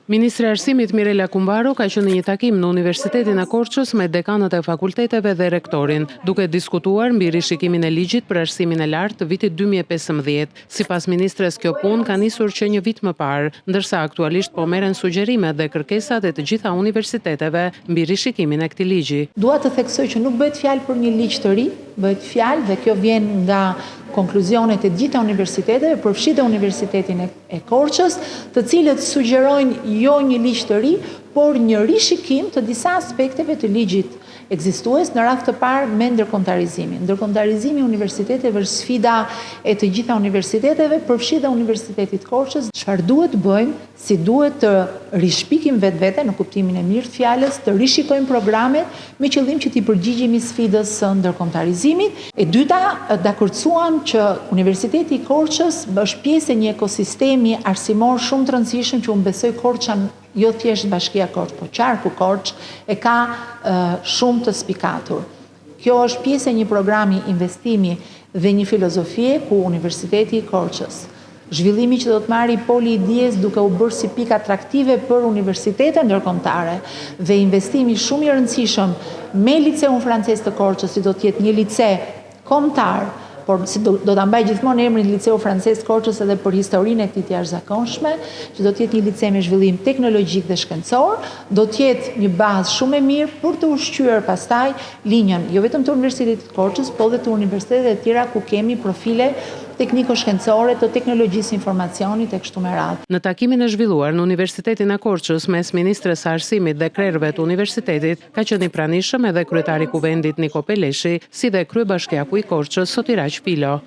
Ministri e Arsimit Mirela Kumbaro ka qenë në një takim në Universitetin e Korçës me dekanët e fakulteteve dhe rektorin, duke diskutuar mbi rishikimin e ligjit për arsimin e lartë të vitit 2015. Sipas ministres, kjo punë ka nisur që një vit më parë, ndërsa aktualisht po merren sugjerimet dhe kërkesat e të gjitha universiteteve mbi rishikimin e këtij ligji. Dua të theksoj që nuk bëhet fjalë për një ligj të ri, bëhet fjalë dhe kjo vjen nga konkluzionet e gjitha universiteteve, përfshi dhe Universitetin e Korçës, të cilët sugjerojnë jo një ligj të ri, por një rishikim të disa aspekteve të ligjit ekzistues, në radhë të parë me ndërkombëtarizimin. Ndërkombëtarizimi i universiteteve është sfida e të gjitha universiteteve, përfshi dhe Universitetit Korçës. Çfarë duhet të bëjmë, si duhet të rishpikim vetvete në kuptimin e mirë të fjalës, të rishikojmë programet me qëllim që t'i përgjigjemi sfidës së ndërkombëtarizimit. E dyta, dakordsuam që Universiteti i Korçës është pjesë e një ekosistemi arsimor shumë të rëndësishëm që unë besoj Korça jo thjesht Bashkia Korç, po Qarku Korç e ka shumë të spikatur. Kjo është pjesë e një programi investimi dhe një filozofie ku Universiteti i Korçës, zhvillimi që do të marrë poli i dijes duke u bërë si pikë atraktive për universitetet ndërkombëtare dhe investimi shumë i rëndësishëm me liceun francez të Korçës, si do të jetë një lice kombëtar, por si do ta mbaj gjithmonë emrin Liceu Francez Korçës edhe për historinë e këtij të jashtëzakonshme, që do të jetë një lice me zhvillim teknologjik dhe shkencor, do të jetë një bazë shumë e mirë për të ushqyer pastaj linjën jo vetëm të Universitetit të Korçës, por edhe të universiteteve të tjera ku kemi profile tekniko-shkencore të teknologjisë informacionit e kështu me radhë. Në takimin e zhvilluar në Universitetin e Korçës mes ministres së arsimit dhe krerëve të universitetit ka qenë i pranishëm edhe kryetari i Kuvendit Niko Peleshi, si dhe kryebashkiaku i Korçës Sotiraq Pilo.